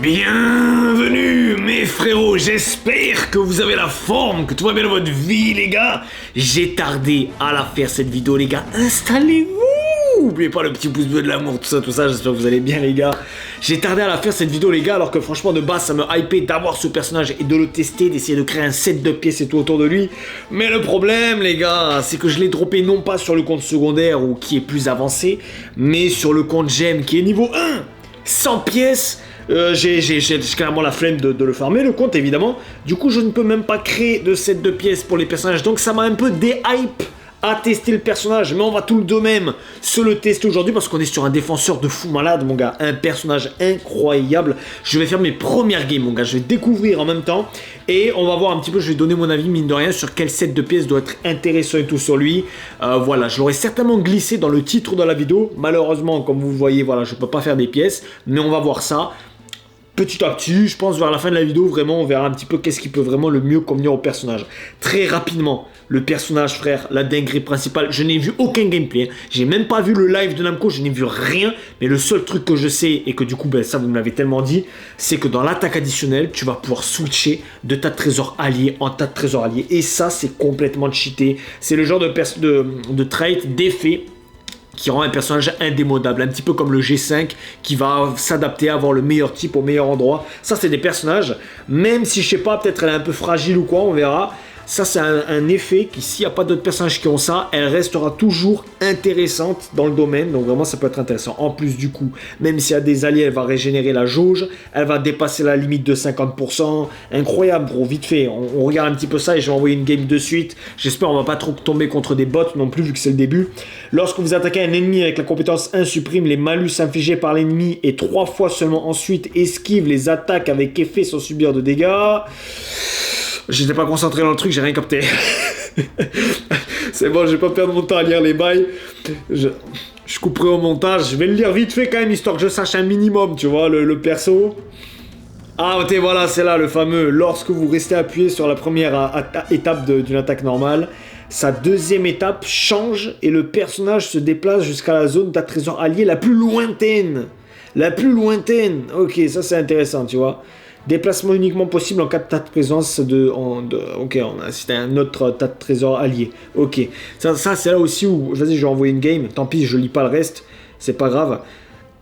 Bienvenue mes frérots, j'espère que vous avez la forme, que tout va bien dans votre vie les gars. J'ai tardé à la faire cette vidéo les gars, installez-vous. N'oubliez pas le petit pouce bleu de l'amour, tout ça, j'espère que vous allez bien les gars. J'ai tardé à la faire cette vidéo les gars, alors que franchement de base ça me hypait d'avoir ce personnage et de le tester, d'essayer de créer un set de pièces et tout autour de lui. Mais le problème les gars, c'est que je l'ai droppé non pas sur le compte secondaire ou qui est plus avancé, mais sur le compte GEM qui est niveau 1, 100 pièces. J'ai clairement la flemme de le farmer, le compte évidemment. Du coup, je ne peux même pas créer de set de pièces pour les personnages. Donc, ça m'a un peu déhype à tester le personnage. Mais on va tout de même se le tester aujourd'hui parce qu'on est sur un défenseur de fou malade, mon gars. Un personnage incroyable. Je vais faire mes premières games, mon gars. Je vais découvrir en même temps. Et on va voir un petit peu, je vais donner mon avis, mine de rien, sur quel set de pièces doit être intéressant et tout sur lui. Voilà, je l'aurais certainement glissé dans le titre de la vidéo. Malheureusement, comme vous le voyez, voilà, je ne peux pas faire des pièces. Mais on va voir ça. Petit à petit, je pense vers la fin de la vidéo, vraiment, on verra un petit peu qu'est-ce qui peut vraiment le mieux convenir au personnage. Très rapidement, le personnage, frère, la dinguerie principale, je n'ai vu aucun gameplay. J'ai même pas vu le live de Namco, je n'ai vu rien. Mais le seul truc que je sais, et que du coup, ben, ça vous me l'avez tellement dit, c'est que dans l'attaque additionnelle, tu vas pouvoir switcher de tas de trésors alliés en tas de trésors alliés. Et ça, c'est complètement cheaté. C'est le genre de trait, d'effet, qui rend un personnage indémodable, un petit peu comme le G5 qui va s'adapter à avoir le meilleur type au meilleur endroit. Ça, c'est des personnages, même si je sais pas, peut-être elle est un peu fragile ou quoi, on verra. Ça, c'est un effet qui, s'il n'y a pas d'autres personnages qui ont ça, elle restera toujours intéressante dans le domaine. Donc vraiment, ça peut être intéressant. En plus, du coup, même s'il y a des alliés, elle va régénérer la jauge. Elle va dépasser la limite de 50%. Incroyable, bro. Vite fait. On regarde un petit peu ça et je vais envoyer une game de suite. J'espère qu'on va pas trop tomber contre des bots non plus, vu que c'est le début. Lorsque vous attaquez un ennemi avec la compétence 1, supprime les malus infligés par l'ennemi et 3 fois seulement ensuite esquive les attaques avec effet sans subir de dégâts. J'étais pas concentré dans le truc, j'ai rien capté. C'est bon, je vais pas perdre mon temps à lire les bails. Je couperai au montage. Je vais le lire vite fait quand même, histoire que je sache un minimum, tu vois, le perso. Ah, ok, voilà, c'est là le fameux. Lorsque vous restez appuyé sur la première étape d'une attaque normale, sa deuxième étape change et le personnage se déplace jusqu'à la zone d'un trésor allié la plus lointaine. La plus lointaine. Ok, ça c'est intéressant, tu vois. Déplacement uniquement possible en cas de tas de présence ok, on a cité un autre tas de trésors alliés. Ok. Ça c'est là aussi où... Vas-y, je vais envoyer une game. Tant pis, je lis pas le reste. C'est pas grave.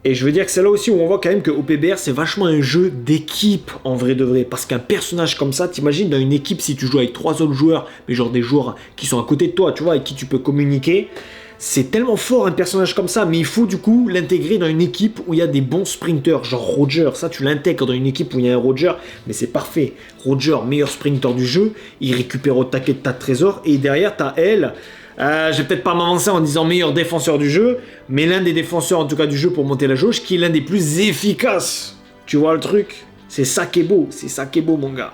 Et je veux dire que c'est là aussi où on voit quand même que OPBR, c'est vachement un jeu d'équipe, en vrai de vrai. Parce qu'un personnage comme ça, t'imagines dans une équipe, si tu joues avec 3 autres joueurs, mais genre des joueurs qui sont à côté de toi, tu vois, avec qui tu peux communiquer... C'est tellement fort un personnage comme ça, mais il faut du coup l'intégrer dans une équipe où il y a des bons sprinters, genre Roger. Ça, tu l'intègres dans une équipe où il y a un Roger, mais c'est parfait. Roger, meilleur sprinter du jeu, il récupère au taquet de tas de trésors, et derrière, t'as elle. Je vais peut-être pas m'avancer en disant meilleur défenseur du jeu, mais l'un des défenseurs en tout cas du jeu pour monter la jauge, qui est l'un des plus efficaces. Tu vois le truc ? C'est ça qui est beau, mon gars.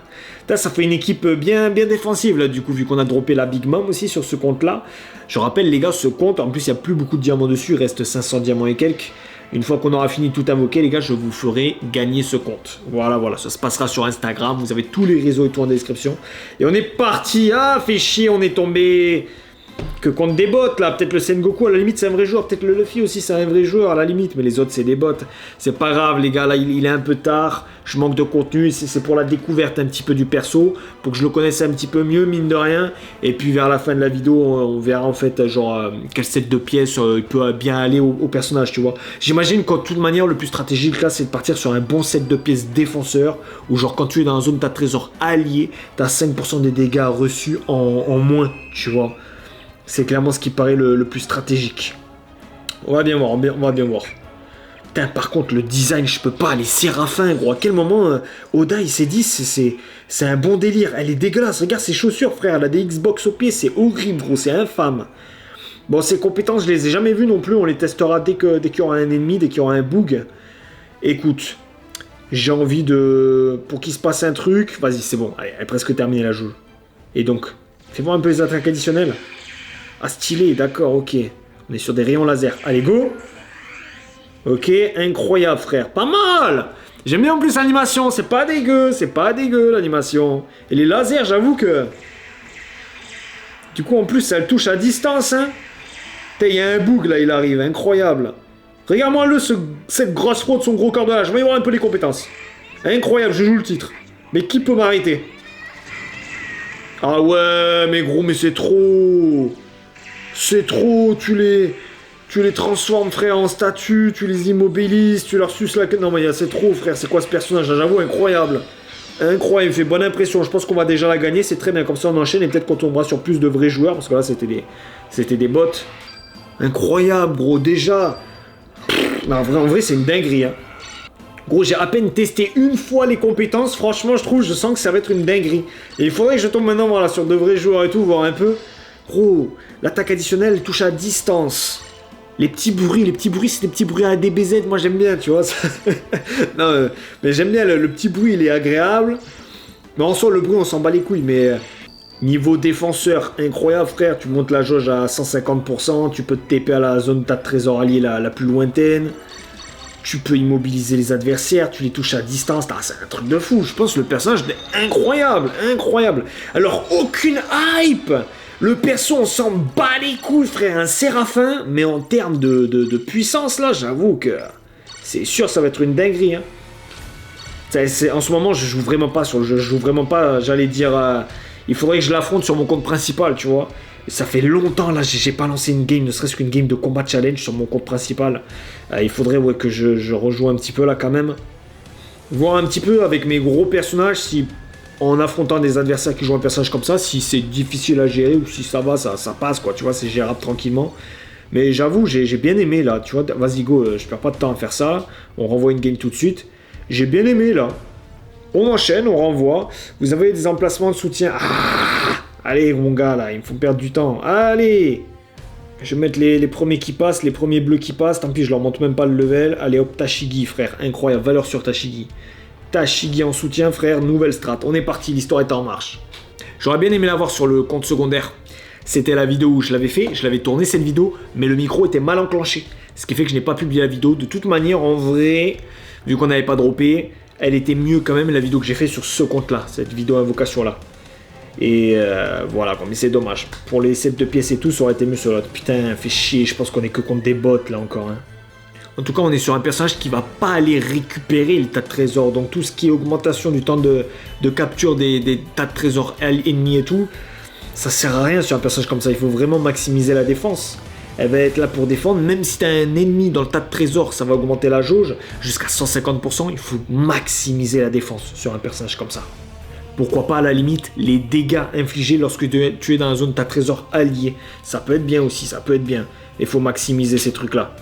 Là, ça fait une équipe bien défensive, là, du coup, vu qu'on a droppé la Big Mom aussi sur ce compte-là. Je rappelle, les gars, ce compte, en plus, il n'y a plus beaucoup de diamants dessus, il reste 500 diamants et quelques. Une fois qu'on aura fini tout invoquer, les gars, je vous ferai gagner ce compte. Voilà, ça se passera sur Instagram, vous avez tous les réseaux et tout en description. Et on est parti. Ah, fait chier, on est tombé... Que contre des bots là, peut-être le Sengoku à la limite c'est un vrai joueur, peut-être le Luffy aussi c'est un vrai joueur à la limite, mais les autres c'est des bots. C'est pas grave les gars, là il est un peu tard, je manque de contenu, c'est pour la découverte un petit peu du perso, pour que je le connaisse un petit peu mieux mine de rien, et puis vers la fin de la vidéo on verra en fait genre quel set de pièces il peut bien aller au personnage, tu vois. J'imagine qu'en toute manière le plus stratégique là c'est de partir sur un bon set de pièces défenseur, où genre quand tu es dans la zone t'as trésor allié, t'as 5% des dégâts reçus en moins, tu vois. C'est clairement ce qui paraît le plus stratégique. On va bien voir, Putain, par contre, le design, je peux pas. Les séraphins, gros. À quel moment Oda, il s'est dit, c'est un bon délire. Elle est dégueulasse. Regarde ses chaussures, frère. Elle a des Xbox au pied. C'est horrible, gros. C'est infâme. Bon, ses compétences, je les ai jamais vues non plus. On les testera dès qu'il y aura un ennemi, dès qu'il y aura un bug. Écoute, j'ai envie de... Pour qu'il se passe un truc... Vas-y, c'est bon. Allez, elle est presque terminée, la jauge. Et donc, fais voir un peu les attaques additionnelles. Ah, stylé, d'accord, ok. On est sur des rayons laser. Allez, go. Ok, incroyable, frère. Pas mal. J'aime bien en plus l'animation. C'est pas dégueu l'animation. Et les lasers, j'avoue que... Du coup, en plus, elle touche à distance, hein. Il y a un bug, là, il arrive. Incroyable. Regarde-moi-le, cette grosse fraude, son gros corps de lâche. Je vais y voir un peu les compétences. Incroyable, je joue le titre. Mais qui peut m'arrêter? Ah ouais, mais gros, mais c'est trop. C'est trop, tu les transformes, frère, en statues, tu les immobilises, tu leur suces la queue. Non, mais c'est trop, frère, c'est quoi ce personnage? J'avoue, incroyable. Incroyable, il fait bonne impression. Je pense qu'on va déjà la gagner, c'est très bien. Comme ça, on enchaîne et peut-être qu'on tombera sur plus de vrais joueurs, parce que là, c'était des bots. Incroyable, gros, déjà. Non, en vrai, c'est une dinguerie, hein. Gros, j'ai à peine testé une fois les compétences. Franchement, je sens que ça va être une dinguerie. Et il faudrait que je tombe maintenant, voilà, sur de vrais joueurs et tout, voir un peu. Gros, l'attaque additionnelle touche à distance. Les petits bruits, c'est des petits bruits à DBZ, moi j'aime bien, tu vois. Non, mais j'aime bien, le petit bruit, il est agréable. Mais en soi, le bruit, on s'en bat les couilles. Mais niveau défenseur, incroyable, frère. Tu montes la jauge à 150%, tu peux te TP à la zone tas de trésor allié la plus lointaine. Tu peux immobiliser les adversaires, tu les touches à distance. Ah, c'est un truc de fou. Je pense que le personnage est incroyable, incroyable. Alors, aucune hype. Le perso, on s'en bat les couilles, frère. Un séraphin, mais en termes de puissance, là, j'avoue que c'est sûr, ça va être une dinguerie. Hein. En ce moment, je joue vraiment pas sur le jeu. Je joue vraiment pas, j'allais dire... il faudrait que je l'affronte sur mon compte principal, tu vois. Et ça fait longtemps, là, j'ai pas lancé une game, ne serait-ce qu'une game de combat challenge sur mon compte principal. Il faudrait que je rejoue un petit peu, là, quand même. Voir un petit peu avec mes gros personnages si... En affrontant des adversaires qui jouent un personnage comme ça, si c'est difficile à gérer ou si ça va, ça passe, quoi, tu vois, c'est gérable tranquillement. Mais j'avoue, j'ai bien aimé, là, tu vois, vas-y, go, je perds pas de temps à faire ça, on renvoie une game tout de suite. J'ai bien aimé, là. On enchaîne, on renvoie, vous avez des emplacements de soutien. Ah, allez, mon gars, là, il me faut perdre du temps. Allez, je vais mettre les premiers qui passent, les premiers bleus qui passent, tant pis, je leur montre même pas le level. Allez, hop, Tashigi, frère, incroyable, valeur sur Tashigi. Tashigi en soutien, frère, nouvelle strat. On est parti, l'histoire est en marche. J'aurais bien aimé l'avoir sur le compte secondaire. C'était la vidéo où je l'avais fait, je l'avais tourné cette vidéo, mais le micro était mal enclenché. Ce qui fait que je n'ai pas publié la vidéo. De toute manière, en vrai, vu qu'on n'avait pas droppé, elle était mieux quand même la vidéo que j'ai fait sur ce compte-là, cette vidéo invocation-là. Et voilà, mais c'est dommage. Pour les sets de pièces et tout, ça aurait été mieux sur l'autre. Putain, fait chier, je pense qu'on est que contre des bots là encore. Hein. En tout cas, on est sur un personnage qui va pas aller récupérer le tas de trésors. Donc tout ce qui est augmentation du temps de capture des tas de trésors ennemis et tout, ça sert à rien sur un personnage comme ça. Il faut vraiment maximiser la défense. Elle va être là pour défendre. Même si tu as un ennemi dans le tas de trésors, ça va augmenter la jauge jusqu'à 150%. Il faut maximiser la défense sur un personnage comme ça. Pourquoi pas à la limite les dégâts infligés lorsque tu es dans la zone de tas de trésors alliés. Ça peut être bien aussi, ça peut être bien. Il faut maximiser ces trucs-là.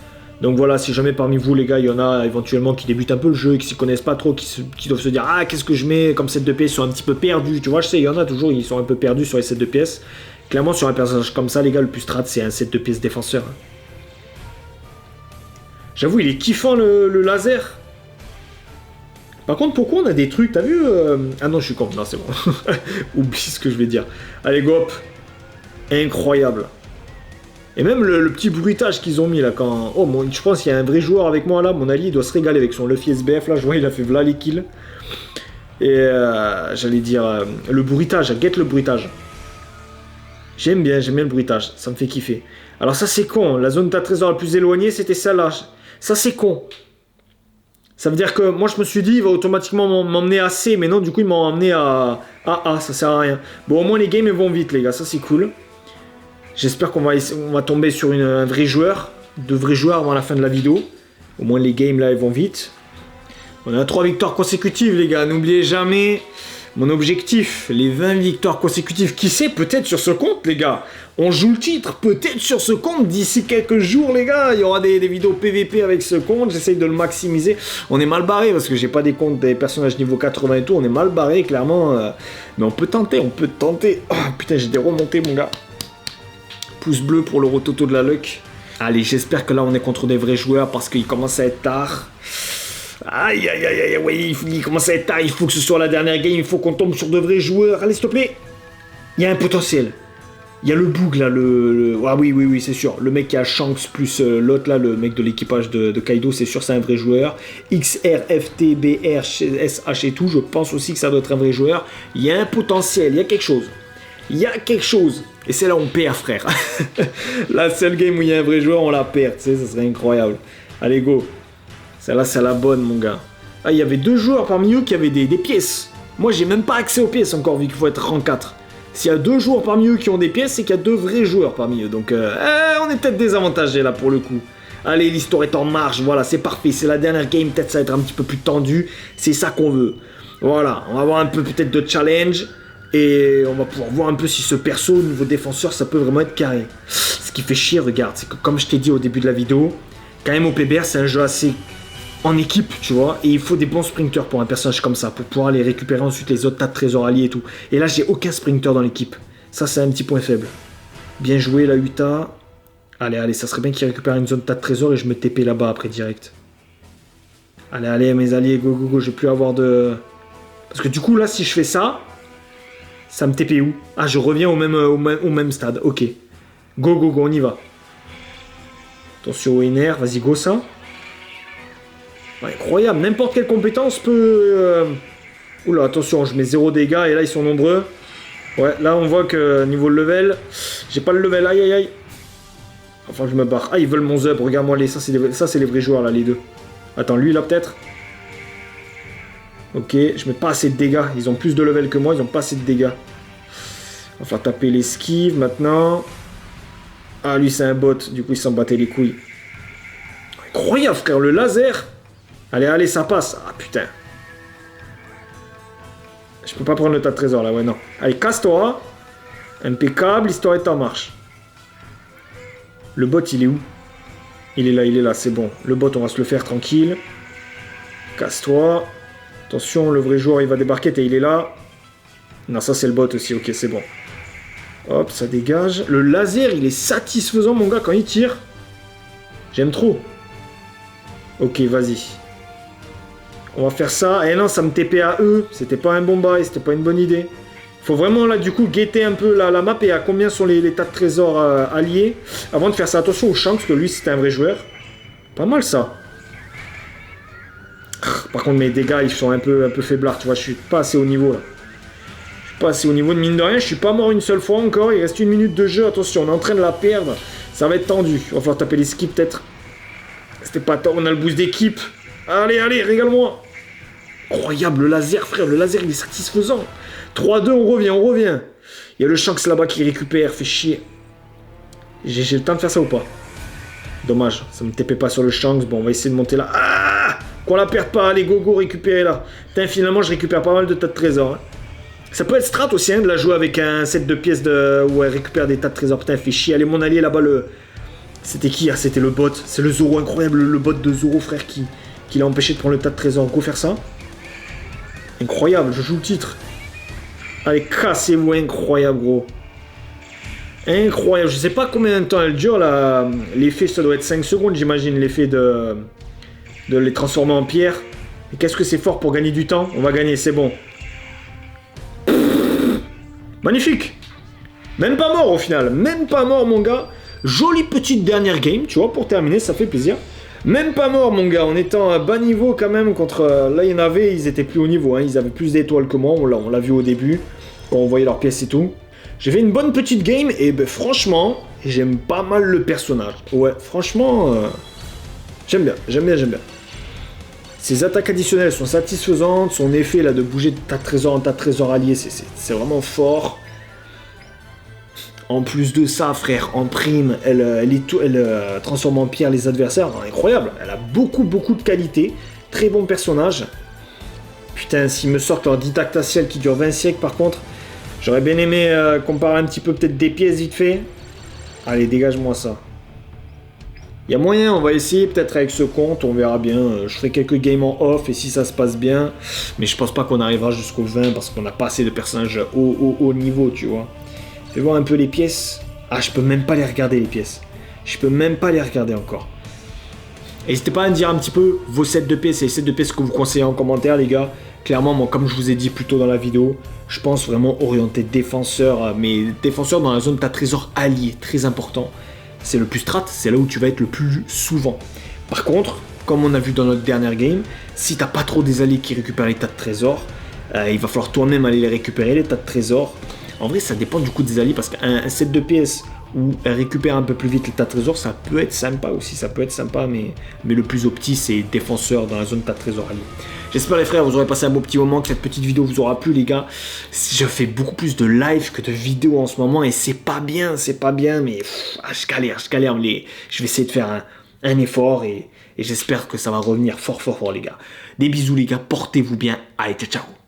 Donc voilà, si jamais parmi vous les gars, il y en a éventuellement qui débutent un peu le jeu, qui s'y connaissent pas trop, qui doivent se dire « Ah, qu'est-ce que je mets comme set de pièces ?» Ils sont un petit peu perdus, tu vois, je sais, il y en a toujours, ils sont un peu perdus sur les sets de pièces. Clairement, sur un personnage comme ça, les gars, le plus strat, c'est un set de pièces défenseur. J'avoue, il est kiffant le laser. Par contre, pourquoi on a des trucs, t'as vu Ah non, je suis con, non, c'est bon. Oublie ce que je vais dire. Allez, go hop. Incroyable. Et même le petit bruitage qu'ils ont mis là quand... Oh, je pense qu'il y a un vrai joueur avec moi là, mon allié, il doit se régaler avec son Luffy SBF là, je vois il a fait v'là les kills. Et j'allais dire, le bruitage, get le bruitage. J'aime bien le bruitage, ça me fait kiffer. Alors ça c'est con, la zone de ta trésor la plus éloignée c'était celle-là. Ça c'est con. Ça veut dire que moi je me suis dit il va automatiquement m'emmener à C, mais non du coup il m'a emmené à A, ça sert à rien. Bon au moins les games ils vont vite les gars, ça c'est cool. J'espère qu'on va tomber sur un vrai joueur, de vrais joueurs avant la fin de la vidéo. Au moins les games là ils vont vite. On a 3 victoires consécutives les gars, n'oubliez jamais mon objectif, les 20 victoires consécutives. Qui sait, peut-être sur ce compte les gars. On joue le titre, peut-être sur ce compte d'ici quelques jours les gars. Il y aura des vidéos PVP avec ce compte, j'essaye de le maximiser. On est mal barré parce que j'ai pas des comptes des personnages niveau 80 et tout, on est mal barré clairement. Mais on peut tenter, Oh putain j'ai des remontées mon gars. Pouce bleu pour le rototo de la luck. Allez, j'espère que là on est contre des vrais joueurs parce qu'il commence à être tard. Aïe, oui, il commence à être tard, il faut que ce soit la dernière game, il faut qu'on tombe sur de vrais joueurs. Allez, s'il te plaît. Il y a un potentiel. Il y a le bug là, Ah oui, c'est sûr. Le mec qui a Shanks plus l'autre là, le mec de l'équipage de Kaido, c'est sûr, c'est un vrai joueur. XRFTBRSH et tout, je pense aussi que ça doit être un vrai joueur. Il y a un potentiel, il y a quelque chose. Et c'est là où on perd, frère. La seule game où il y a un vrai joueur, on la perd, tu sais, ça serait incroyable. Allez, go. Celle-là, c'est la bonne, mon gars. Ah, il y avait 2 joueurs parmi eux qui avaient des pièces. Moi, j'ai même pas accès aux pièces encore, vu qu'il faut être rang 4. S'il y a 2 joueurs parmi eux qui ont des pièces, c'est qu'il y a 2 vrais joueurs parmi eux. Donc, on est peut-être désavantagés là pour le coup. Allez, l'histoire est en marche, voilà, c'est parfait. C'est la dernière game, peut-être ça va être un petit peu plus tendu. C'est ça qu'on veut. Voilà, on va avoir un peu peut-être de challenge. Et on va pouvoir voir un peu si ce perso, au niveau défenseur, ça peut vraiment être carré. Ce qui fait chier, regarde, c'est que comme je t'ai dit au début de la vidéo, quand même au PBR, c'est un jeu assez en équipe, tu vois. Et il faut des bons sprinters pour un personnage comme ça, pour pouvoir aller récupérer ensuite les autres tas de trésors alliés et tout. Et là, j'ai aucun sprinter dans l'équipe. Ça, c'est un petit point faible. Bien joué, la Utah. Allez, ça serait bien qu'il récupère une zone tas de trésors et je me TP là-bas après direct. Allez, mes alliés, go, je vais plus avoir de... Parce que du coup, là, si je fais ça, ça me TP où? Ah, je reviens au même stade, ok. Go, on y va. Attention au NR, vas-y, go ça. Ouais, incroyable, n'importe quelle compétence peut... Oula, attention, je mets 0 dégâts et là, ils sont nombreux. Ouais, là, on voit que niveau level, j'ai pas le level, aïe. Enfin, je me barre. Ah, ils veulent mon Zub, regarde-moi, ça, c'est les vrais joueurs, là, les deux. Attends, lui, là, peut-être. Ok, je mets pas assez de dégâts. Ils ont plus de level que moi, ils ont pas assez de dégâts. On va faire taper l'esquive, maintenant. Ah, lui, c'est un bot, du coup, il s'en battait les couilles. Incroyable, frère, le laser. Allez, ça passe. Ah, putain. Je peux pas prendre le tas de trésors, là, ouais, non. Allez, casse-toi. Impeccable, l'histoire est en marche. Le bot, il est où? Il est là, c'est bon. Le bot, on va se le faire tranquille. Casse-toi. Attention, le vrai joueur, il va débarquer et il est là. Non, ça, c'est le bot aussi. Ok, c'est bon. Hop, ça dégage. Le laser, il est satisfaisant, mon gars, quand il tire. J'aime trop. Ok, vas-y. On va faire ça. Et non, ça me TP à eux. C'était pas un bon bail, c'était pas une bonne idée. Faut vraiment là du coup guetter un peu la map et à combien sont les tas de trésors alliés avant de faire ça. Attention au Shanks, parce que lui c'était un vrai joueur. Pas mal ça. Par contre mes dégâts ils sont un peu faiblards, tu vois, je suis pas assez haut niveau là. Je suis pas assez haut niveau de mine de rien, je suis pas mort une seule fois encore, il reste 1 minute de jeu, attention, on est en train de la perdre. Ça va être tendu, il va falloir taper les skips peut-être. C'était pas tant, on a le boost d'équipe. Allez, régale-moi. Incroyable, le laser frère, le laser il est satisfaisant. 3-2, on revient. Il y a le Shanks là-bas qui récupère, fait chier. J'ai le temps de faire ça ou pas? Dommage, ça me TP pas sur le Shanks. Bon, on va essayer de monter là. Ah, qu'on la perde pas, allez, go, récupérer là. Putain, finalement, je récupère pas mal de tas de trésors. Hein. Ça peut être strat aussi, hein, de la jouer avec un set de pièces où elle récupère des tas de trésors. Putain, fait chier. Allez, mon allié là-bas, C'était qui? Ah, c'était le bot. C'est le Zoro, incroyable, le bot de Zoro, frère, qui l'a empêché de prendre le tas de trésors. Go faire ça. Incroyable, je joue le titre. Allez, cassez-vous, incroyable, gros. Incroyable, je sais pas combien de temps elle dure, là. L'effet, ça doit être 5 secondes, j'imagine, l'effet de les transformer en pierre. Et qu'est-ce que c'est fort pour gagner du temps? On va gagner, c'est bon. Magnifique. Même pas mort, au final. Même pas mort, mon gars. Jolie petite dernière game, tu vois, pour terminer, ça fait plaisir. Même pas mort, mon gars, en étant à bas niveau quand même contre... Là, il y en avait, ils étaient plus haut niveau, hein. Ils avaient plus d'étoiles que moi, on l'a vu au début, quand on voyait leurs pièces et tout. J'ai fait une bonne petite game, et ben franchement, j'aime pas mal le personnage. Ouais, franchement, j'aime bien. Ses attaques additionnelles sont satisfaisantes, son effet là de bouger de tas de trésors en tas de trésors alliés, c'est vraiment fort. En plus de ça, frère, en prime, elle transforme en pierre les adversaires. Incroyable, elle a beaucoup de qualités. Très bon personnage. Putain, s'ils me sortent leur didactaciel qui dure 20 siècles, par contre, j'aurais bien aimé comparer un petit peu peut-être des pièces vite fait. Allez, dégage-moi ça. Il y a moyen, on va essayer peut-être avec ce compte, on verra bien. Je ferai quelques games en off et si ça se passe bien. Mais je pense pas qu'on arrivera jusqu'au 20 parce qu'on n'a pas assez de personnages au niveau, tu vois. Fais voir un peu les pièces. Ah, je peux même pas les regarder, les pièces. Je peux même pas les regarder encore. N'hésitez pas à me dire un petit peu vos sets de pièces et les sets de pièces que vous conseillez en commentaire, les gars. Clairement, moi, comme je vous ai dit plus tôt dans la vidéo, je pense vraiment orienter défenseur, mais défenseur dans la zone tas trésor allié, très important. C'est le plus strat, c'est là où tu vas être le plus souvent. Par contre, comme on a vu dans notre dernière game, si t'as pas trop des alliés qui récupèrent les tas de trésors, il va falloir toi-même aller les récupérer, les tas de trésors. En vrai, ça dépend du coup des alliés, parce qu'un set de pièces ou elle récupère un peu plus vite le tas de trésors, ça peut être sympa aussi, ça peut être sympa, mais le plus opti, c'est défenseur dans la zone tas de trésors allié. J'espère les frères, vous aurez passé un beau petit moment, que cette petite vidéo vous aura plu les gars. Je fais beaucoup plus de live que de vidéos en ce moment, et c'est pas bien, mais je galère, je vais essayer de faire un effort, et j'espère que ça va revenir fort les gars. Des bisous les gars, portez-vous bien, allez ciao ciao.